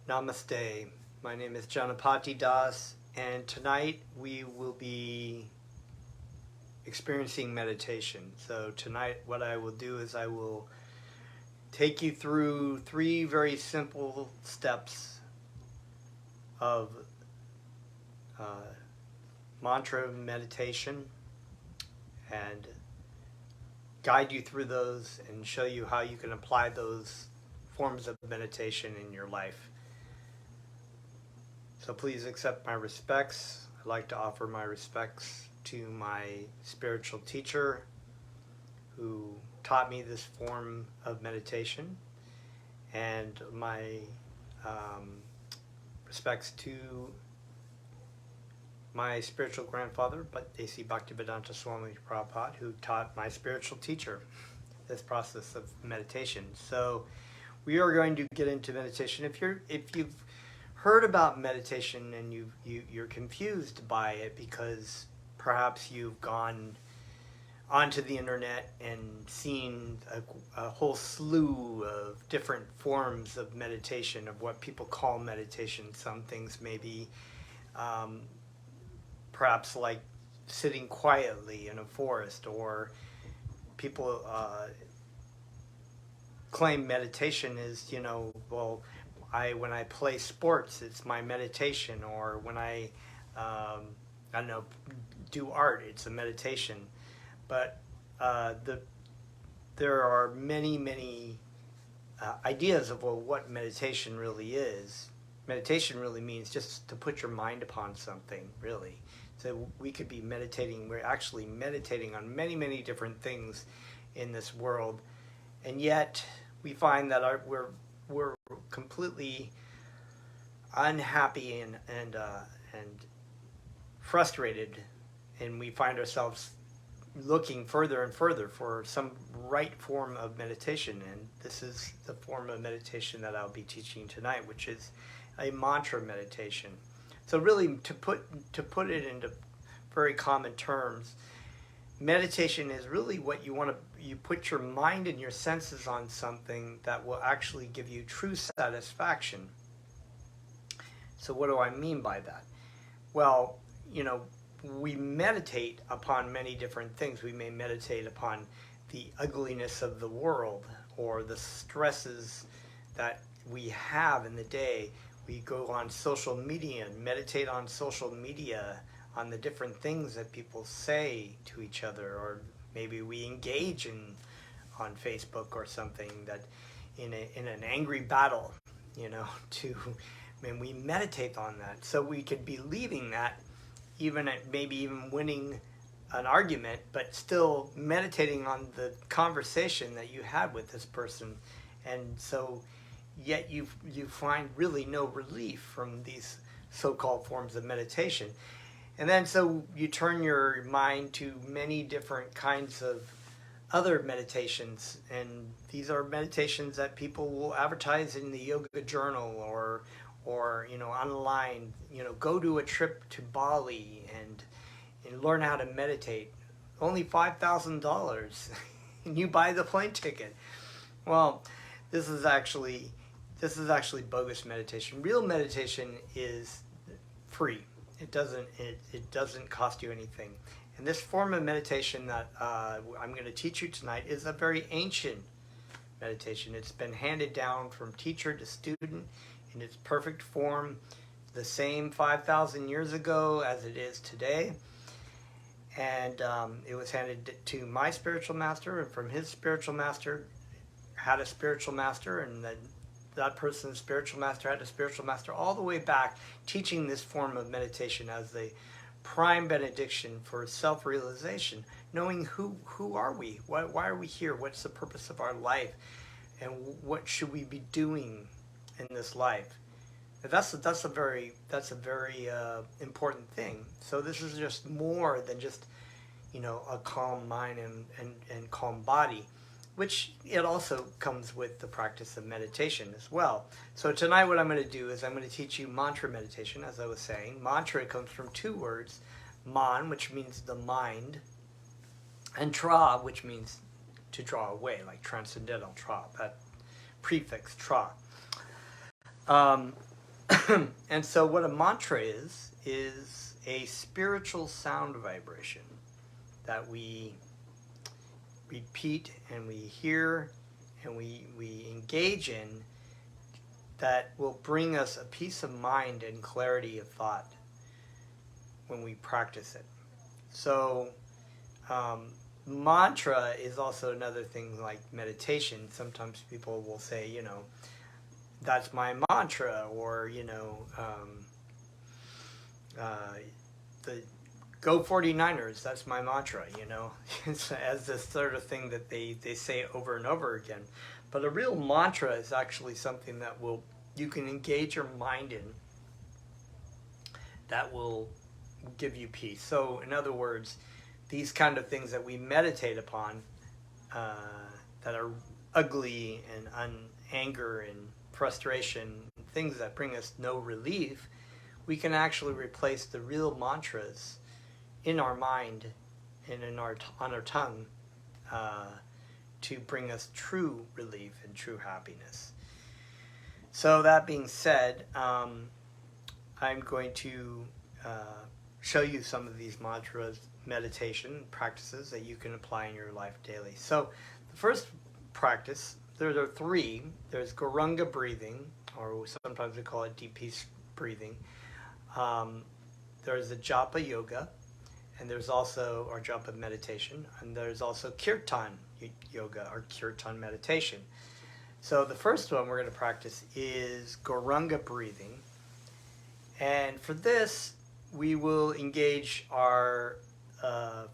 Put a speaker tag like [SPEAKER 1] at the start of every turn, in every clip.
[SPEAKER 1] Namaste. My name is Janapati Das, and tonight we will be experiencing meditation. So tonight what I will do is I will take you through 3 very simple steps of mantra meditation and guide you through those and show you how you can apply those forms of meditation in your life. So please accept my respects. I'd like to offer my respects to my spiritual teacher who taught me this form of meditation, and my respects to my spiritual grandfather, A.C. Bhaktivedanta Swami Prabhupada, who taught my spiritual teacher this process of meditation. So we are going to get into meditation. If you've heard about meditation and you're confused by it because perhaps you've gone onto the internet and seen a whole slew of different forms of meditation, of what people call meditation. Some things may be perhaps like sitting quietly in a forest, or people claim meditation is, well, when I play sports, it's my meditation, or when I don't know, do art, it's a meditation. But there are many ideas of what meditation really is. Meditation really means just to put your mind upon something, really. So we could be meditating, we're actually meditating on many different things in this world, and yet we find that we're completely unhappy and frustrated, and we find ourselves looking further and further for some right form of meditation. And this is the form of meditation that I'll be teaching tonight, which is a mantra meditation. So really, to put it into very common terms, meditation is really what you put your mind and your senses on something that will actually give you true satisfaction. So what do I mean by that? Well, we meditate upon many different things. We may meditate upon the ugliness of the world, or the stresses that we have in the day. We go on social media and meditate on social media, on the different things that people say to each other, or maybe we engage on Facebook or something, that in an angry battle, and we meditate on that. So we could be leaving that, maybe even winning an argument, but still meditating on the conversation that you had with this person. And so yet you find really no relief from these so-called forms of meditation. And then so you turn your mind to many different kinds of other meditations, and these are meditations that people will advertise in the yoga journal, or online. Go to a trip to Bali and learn how to meditate. Only $5,000 and you buy the plane ticket. Well, this is actually bogus meditation. Real meditation is free. It doesn't cost you anything. And this form of meditation that I'm going to teach you tonight is a very ancient meditation. It's been handed down from teacher to student in its perfect form, the same 5,000 years ago as it is today. And it was handed to my spiritual master, and from his spiritual master had a spiritual master, and then that person's spiritual master had a spiritual master, all the way back, teaching this form of meditation as the prime benediction for self-realization, knowing who are we, why are we here, what's the purpose of our life, and what should we be doing in this life. That's a very important thing. So this is just more than just a calm mind and calm body, which it also comes with the practice of meditation as well. So tonight what I'm going to do is I'm going to teach you mantra meditation. As I was saying, mantra comes from 2 words: man, which means the mind, and tra, which means to draw away, like transcendental tra, that prefix tra. And so what a mantra is a spiritual sound vibration that we repeat and we hear and we engage in, that will bring us a peace of mind and clarity of thought when we practice it. So mantra is also another thing like meditation. Sometimes people will say, that's my mantra, or the Go 49ers, that's my mantra, as this sort of thing that they say over and over again. But a real mantra is actually something that you can engage your mind in, that will give you peace. So in other words, these kind of things that we meditate upon, that are ugly and anger and frustration, things that bring us no relief, we can actually replace the real mantras in our mind and on our tongue, to bring us true relief and true happiness. So that being said, I'm going to show you some of these mantras, meditation practices that you can apply in your life daily. So the first practice, there are three. There's Gurunga breathing, or sometimes we call it deep peace breathing. There's the Japa yoga, and there's also, or japa meditation, and there's also Kirtan yoga, or Kirtan meditation. So the first one we're going to practice is Gurunga breathing. And for this, we will engage our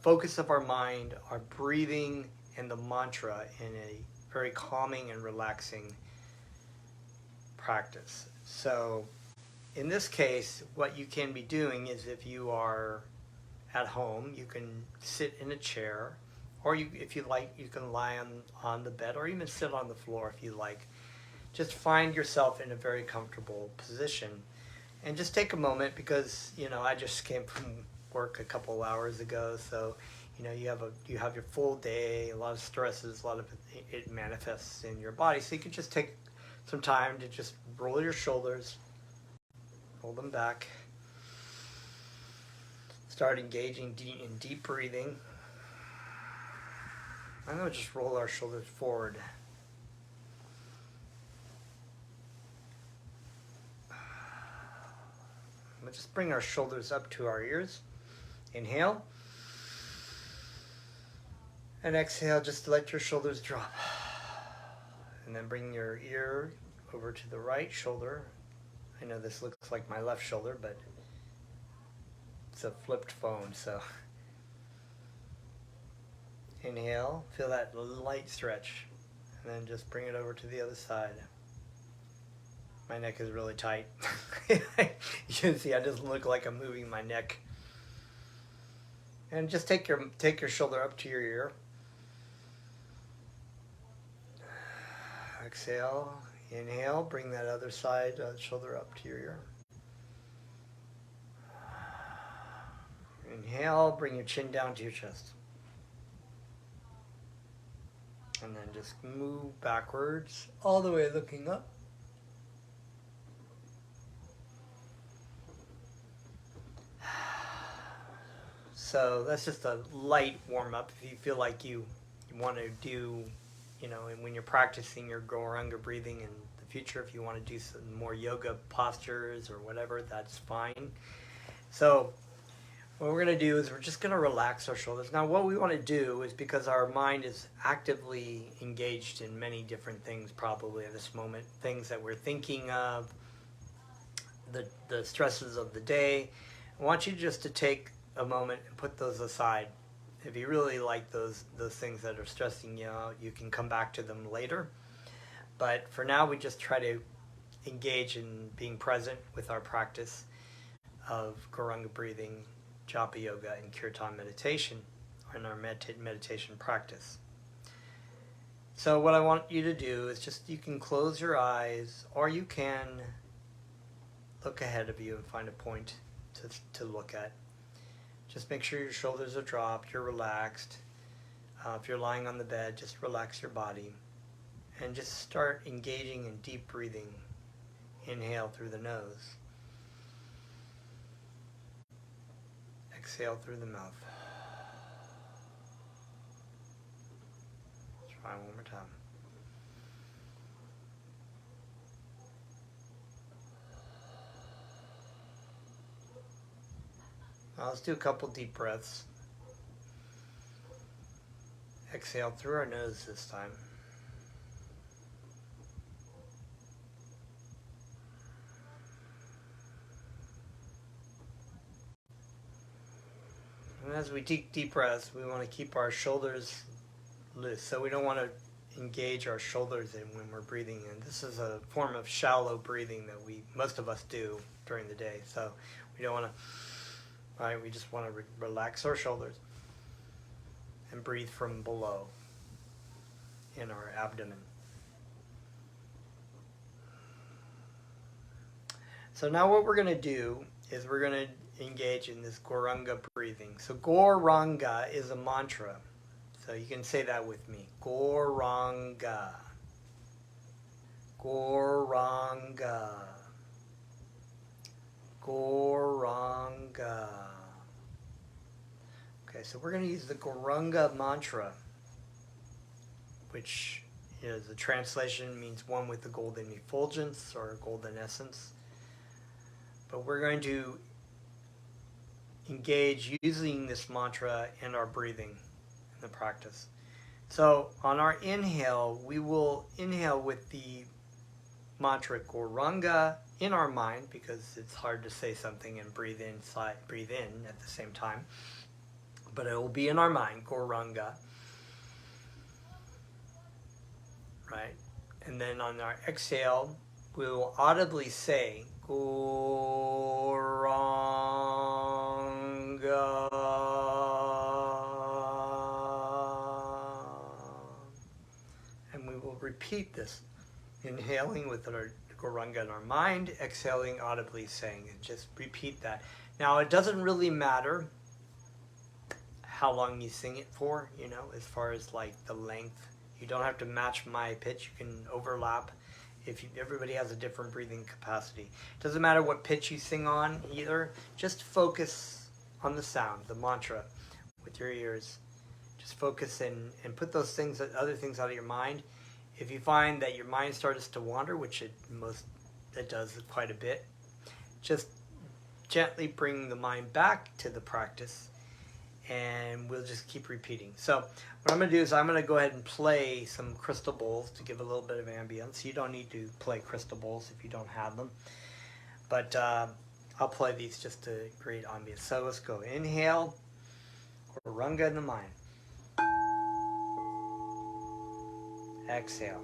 [SPEAKER 1] focus of our mind, our breathing, and the mantra in a very calming and relaxing practice. So in this case, what you can be doing is, if you are at home, you can sit in a chair, or if you like, you can lie on the bed, or even sit on the floor if you like. Just find yourself in a very comfortable position, and just take a moment, because I just came from work a couple hours ago, so you have your full day, a lot of stresses, a lot of it manifests in your body. So you can just take some time to just roll your shoulders, roll them back, start engaging in deep breathing. I'm going to just roll our shoulders forward. We'll just bring our shoulders up to our ears. Inhale. And exhale, just let your shoulders drop. And then bring your ear over to the right shoulder. I know this looks like my left shoulder, but it's a flipped phone, so. Inhale, feel that light stretch. And then just bring it over to the other side. My neck is really tight. You can see I just look like I'm moving my neck. And just take your shoulder up to your ear. Exhale, inhale, bring that other side shoulder up to your ear. Inhale, bring your chin down to your chest. And then just move backwards, all the way looking up. So that's just a light warm-up. If you feel like you want to do, and when you're practicing your Gurunga breathing in the future, if you want to do some more yoga postures or whatever, that's fine. So what we're going to do is we're just going to relax our shoulders. Now what we want to do is, because our mind is actively engaged in many different things probably at this moment, things that we're thinking of, the stresses of the day, I want you just to take a moment and put those aside. If you really like those things that are stressing you out, you can come back to them later. But for now, we just try to engage in being present with our practice of Gurunga breathing, Japa yoga, and Kirtan meditation, in our meditation practice. So what I want you to do is just, you can close your eyes, or you can look ahead of you and find a point to look at. Just make sure your shoulders are dropped, you're relaxed. If you're lying on the bed, just relax your body. And just start engaging in deep breathing Inhale through the nose. Exhale through the mouth. Try one more time. Now let's do a couple deep breaths. Exhale through our nose this time. And as we take deep breaths, we want to keep our shoulders loose. So we don't want to engage our shoulders in when we're breathing in. This is a form of shallow breathing that most of us do during the day. So we don't want to, right? We just want to relax our shoulders and breathe from below in our abdomen. So now what we're going to do is we're going to engage in this Goranga breathing. So Goranga is a mantra. So you can say that with me. Goranga. Goranga. Goranga. Okay, so we're going to use the Goranga mantra, which is the translation means one with the golden effulgence or golden essence. But we're going to engage using this mantra in our breathing in the practice. So on our inhale, we will inhale with the mantra Goranga in our mind, because it's hard to say something and breathe in at the same time. But it will be in our mind, Goranga. Right? And then on our exhale, we will audibly say Goranga. And we will repeat this, inhaling with our Goranga in our mind, exhaling audibly saying it. Just repeat that. Now, it doesn't really matter how long you sing it for, as far as like the length. You don't have to match my pitch. You can overlap. Everybody has a different breathing capacity. It doesn't matter what pitch you sing on either. Just focus on the sound, the mantra, with your ears. Just focus and put those other things out of your mind. If you find that your mind starts to wander, which it does quite a bit, just gently bring the mind back to the practice, and we'll just keep repeating. So what I'm going to do is I'm going to go ahead and play some crystal bowls to give a little bit of ambience. You don't need to play crystal bowls if you don't have them. But I'll play these just to create ambience. So let's go. Inhale, Goranga in the mind. Exhale.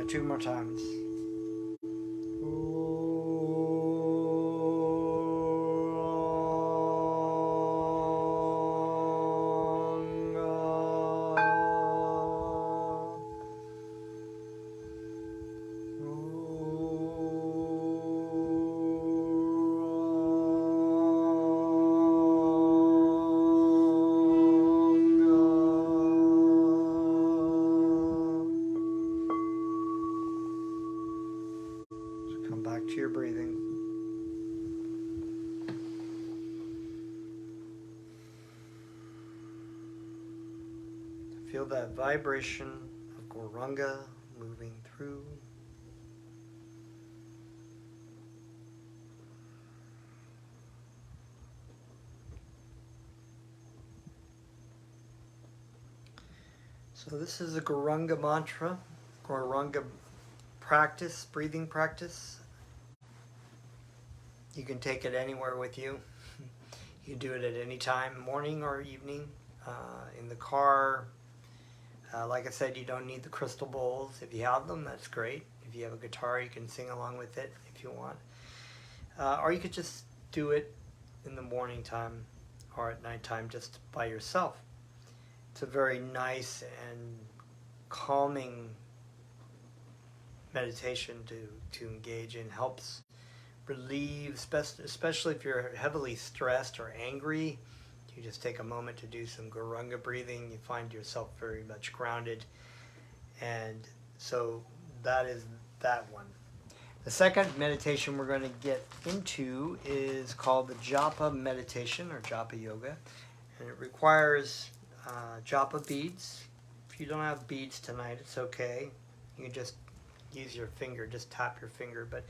[SPEAKER 1] Try 2 more times. Come back to your breathing. Feel that vibration of Gauranga moving through. So this is a Gauranga mantra, Gauranga practice, breathing practice. You can take it anywhere with you. You do it at any time, morning or evening, in the car. Like I said, you don't need the crystal bowls. If you have them, that's great. If you have a guitar, you can sing along with it if you want. Or you could just do it in the morning time or at nighttime just by yourself. It's a very nice and calming meditation to engage in. Helps relieve, especially if you're heavily stressed or angry. You just take a moment to do some Gauranga breathing. You find yourself very much grounded. And so that is that one. The second meditation we're going to get into is called the Japa meditation or Japa yoga. And it requires Japa beads. If you don't have beads tonight, it's okay. You can just use your finger, just tap your finger. But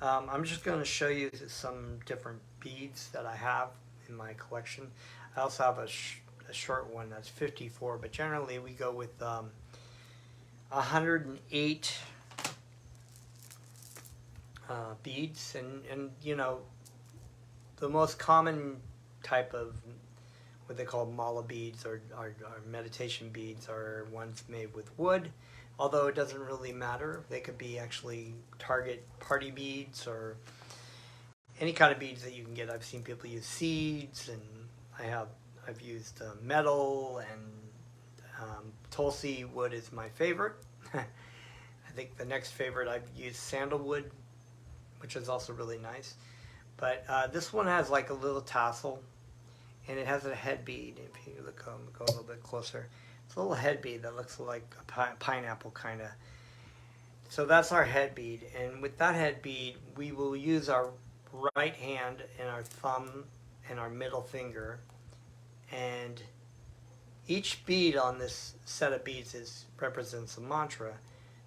[SPEAKER 1] I'm just going to show you some different beads that I have in my collection. I also have a short one that's 54, but generally we go with 108 beads, and you know, the most common type of what they call mala beads or meditation beads are ones made with wood, although it doesn't really matter. They could be actually target party beads or any kind of beads that you can get. I've seen people use seeds, and I've used metal, and Tulsi wood is my favorite. I think the next favorite, I've used sandalwood, which is also really nice. But this one has like a little tassel, and it has a head bead. If you look, go a little bit closer, it's a little head bead that looks like a pineapple kind of. So that's our head bead, and with that head bead, we will use our right hand and our thumb and our middle finger, and each bead on this set of beads represents a mantra.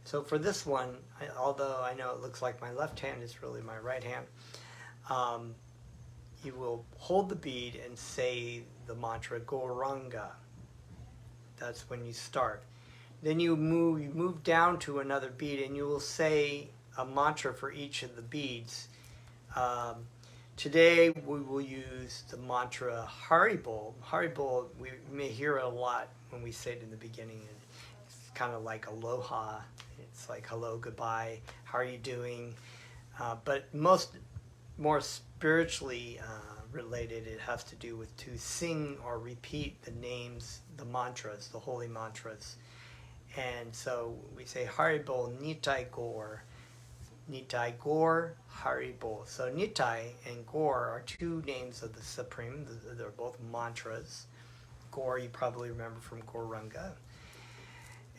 [SPEAKER 1] So for this one, although I know it looks like my left hand, is really my right hand, you will hold the bead and say the mantra Gauranga. That's when you start. Then you move down to another bead, and you will say a mantra for each of the beads. Today we will use the mantra Haribol. Haribol, we may hear it a lot when we say it in the beginning. It's kind of like aloha. It's like hello, goodbye, how are you doing? But more spiritually related, it has to do with to sing or repeat the names, the mantras, the holy mantras. And so we say Haribol Nitai Gaur. Nitai Gaur, Haribol. So Nitai and Gaur are two names of the Supreme. They're both mantras. Gaur you probably remember from Gauranga.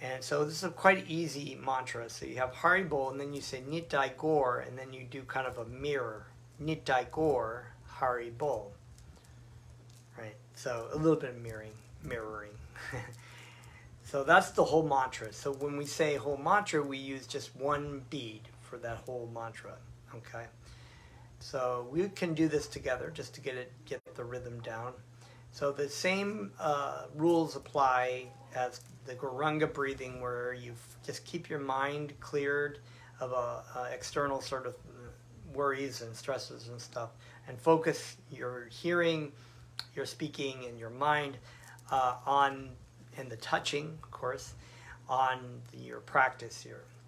[SPEAKER 1] And so this is a quite easy mantra. So you have Haribol, and then you say Nitai Gaur, and then you do kind of a mirror. Nitai Gaur, Haribol. Right? So a little bit of mirroring. So that's the whole mantra. So when we say whole mantra, we use just one bead for that whole mantra. Okay? So we can do this together just to get the rhythm down. So the same rules apply as the Gauranga breathing, where you just keep your mind cleared of external sort of worries and stresses and stuff, and focus your hearing, your speaking, and your mind and the touching, of course, on your practice here.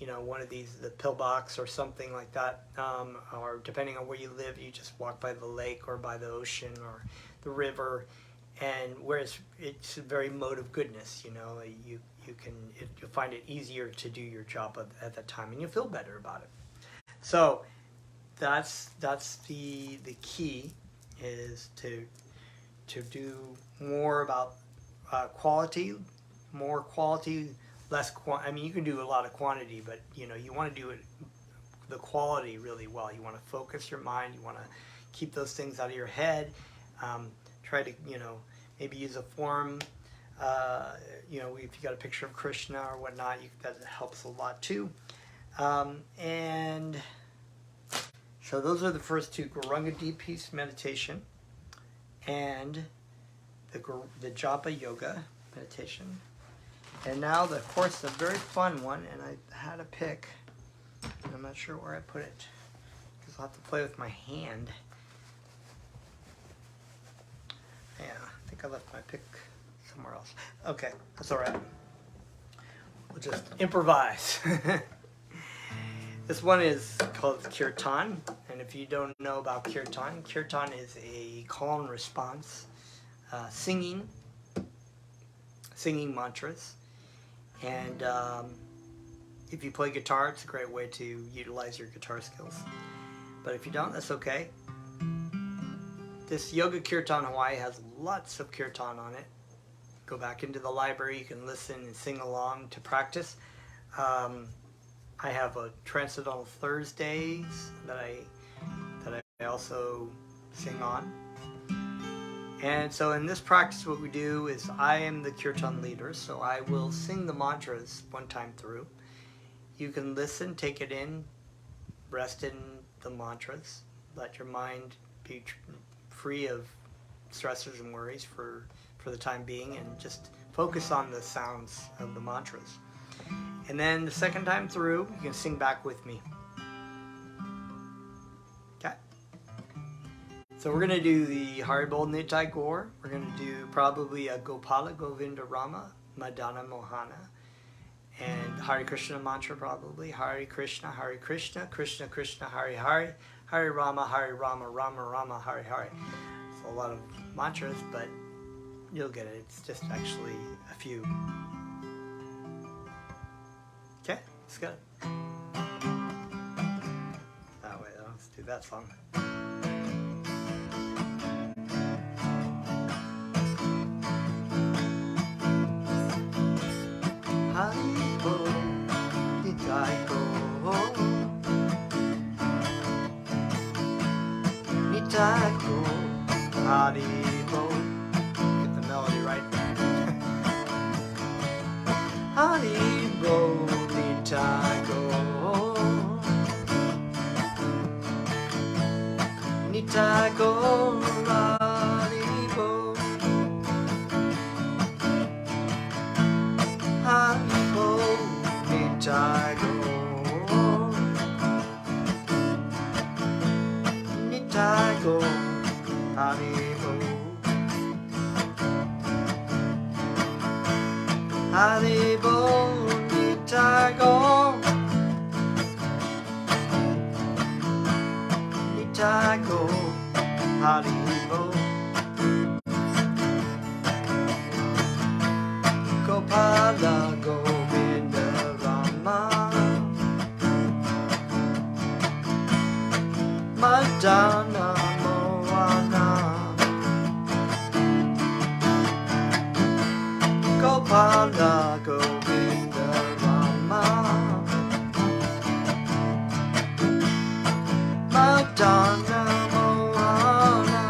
[SPEAKER 1] you know, one of these, the pillbox or something like that, or depending on where you live, you just walk by the lake or by the ocean or the river, and whereas it's a very mode of goodness, you know, you'll find it easier to do your job at that time, and you'll feel better about it. So that's the key, is to do more about quality, more quality, less I mean, you can do a lot of quantity, but you know, you want to do it the quality really well. You want to focus your mind. You want to keep those things out of your head. Try to, you know, maybe use a form. You know, if you got a picture of Krishna or whatnot, that helps a lot too. And so those are the first two: Guranga Deep Peace meditation and the Japa Yoga meditation. And now, of course, the very fun one, and I had to pick, and I'm not sure where I put it, because I'll have to play with my hand. Yeah, I think I left my pick somewhere else. Okay, that's all right. We'll just improvise. This one is called Kirtan, and if you don't know about Kirtan, Kirtan is a call and response, singing mantras. And if you play guitar, it's a great way to utilize your guitar skills. But if you don't, that's okay. This Yoga Kirtan Hawaii has lots of kirtan on it. Go back into the library, you can listen and sing along to practice. I have a Transcendental Thursdays that I also sing on. And so in this practice, what we do is I am the kirtan leader, so I will sing the mantras one time through. You can listen, take it in, rest in the mantras, let your mind be free of stressors and worries for the time being, and just focus on the sounds of the mantras. And then the second time through, you can sing back with me. Okay? So we're going to do the Haribol Nitai Gaur. We're going to do probably a Gopala Govinda Rama, Madana Mohana, and Hare Krishna mantra probably. Hare Krishna, Krishna Krishna, Hare Hare, Hare Rama, Rama Rama, Hare Hare. It's a lot of mantras, but you'll get it. It's just actually a few. Okay, let's go. That way, let's do that song. Haribol Nitai Gaur, Nitai Gaur, Haribol. Get the melody right. Haribol Nitai Gaur, Nitai Gaur, Haribol. Haribol Nitai Gaur, Nitai Gaur, Haribol. Haribol Nitai Gaur, Nitai Gaur, Haribol. Gopala Govinda Rama, Madana Mohana, Gopala Govinda Rama, Madana Mohana,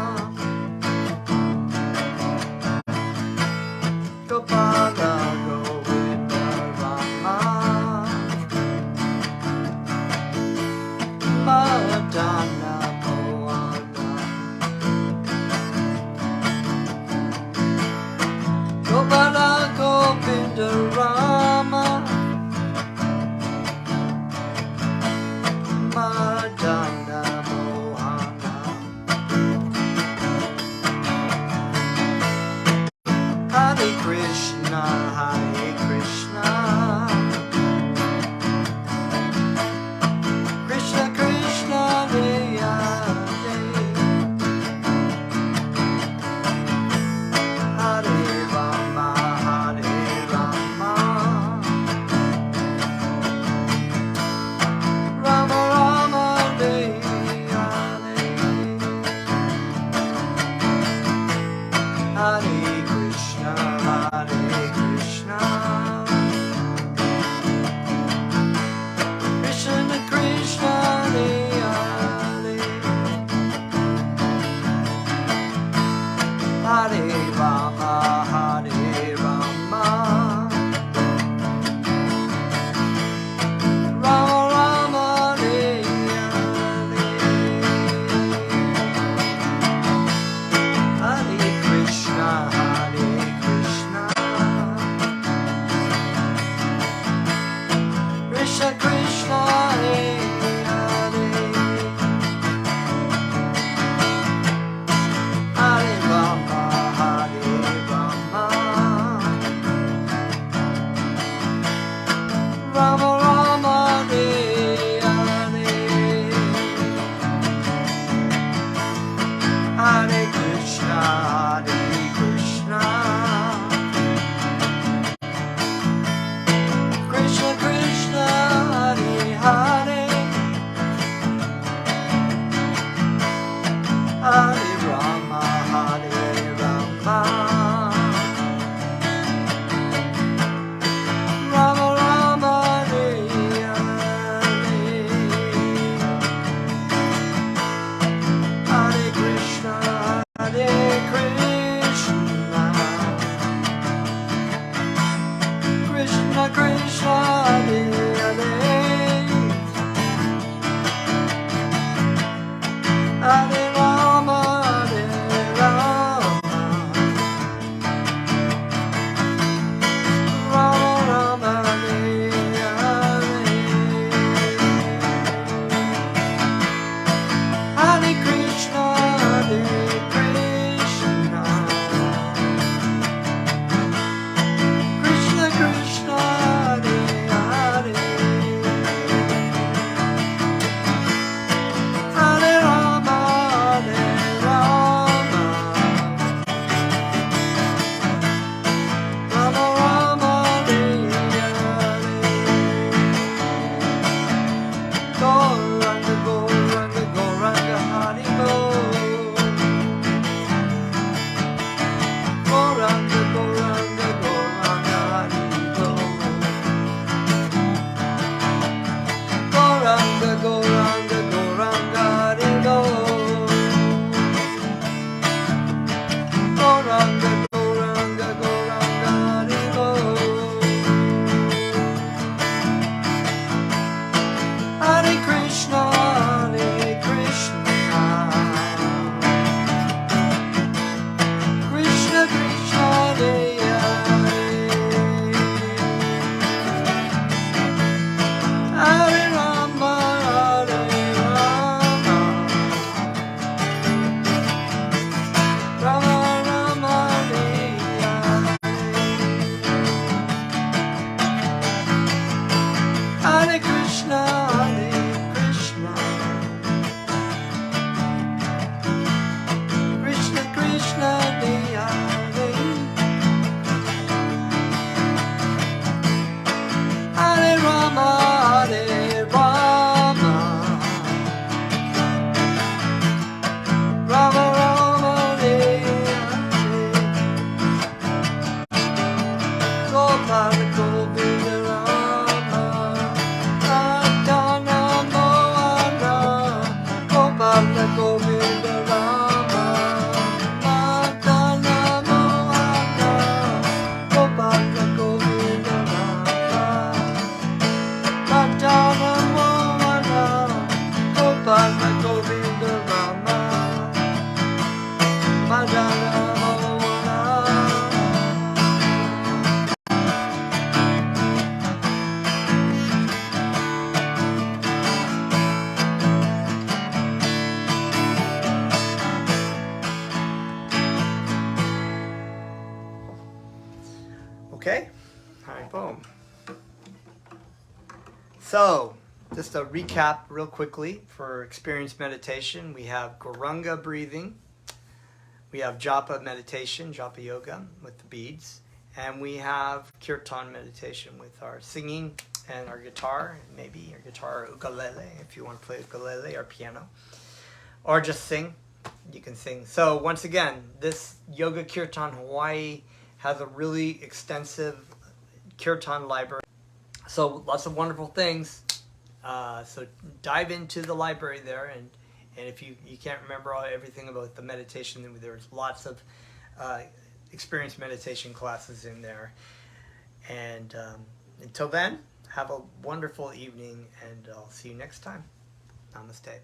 [SPEAKER 1] Gopala Govinda Rama, Madana Mohana. Krishna Krishna Hare Hare, Hare Rama Hare Rama, Rama Rama Hare Hare, Hare Krishna Hare Krishna, Krishna Krishna Hare Hare, Hare Rama Hare Rama, Rama Rama Hare Hare, Hare Krishna Hare Krishna, Krishna Krishna Hare Hare, Hare Rama Hare Rama, Rama Rama Hare Hare, Hare Krishna Hare Krishna, Krishna Krishna Hare Hare, Hare Rama Hare Rama, Rama Rama Hare Hare, Gauranga Gauranga Gauranga Hari Bol, Gauranga Gauranga Gauranga Hari Bol, Gauranga Gauranga Gauranga Hari Bol, Gauranga Gauranga Gauranga Hari Bol, Hare Krishna Hare Krishna, Krishna Krishna Hare Hare, Hare Rama Hare Rama, Rama Rama Hare Hare, Hare Krishna Hare Krishna, Krishna Krishna Hare Hare, Hare Rama Hare Rama, Rama Rama Hare Hare, Gopala Govinda Rama, Radha Moana, Gopala Govinda Rama, Radha Moana, Gopala Govinda Rama, Radha Moana, Gopala Govinda Rama, Radha Moana. Okay, all right, boom. So, just a recap real quickly for experienced meditation. We have Gauranga breathing, we have Japa meditation, Japa yoga with the beads, and we have Kirtan meditation with our singing and our guitar, maybe your guitar or ukulele if you want to play ukulele or piano, or just sing. You can sing. So once again, this Yoga Kirtan Hawaii has a really extensive kirtan library. So lots of wonderful things. So dive into the library there, and if you can't remember everything about the meditation, then there's lots of experienced meditation classes in there. And until then, have a wonderful evening, and I'll see you next time. Namaste.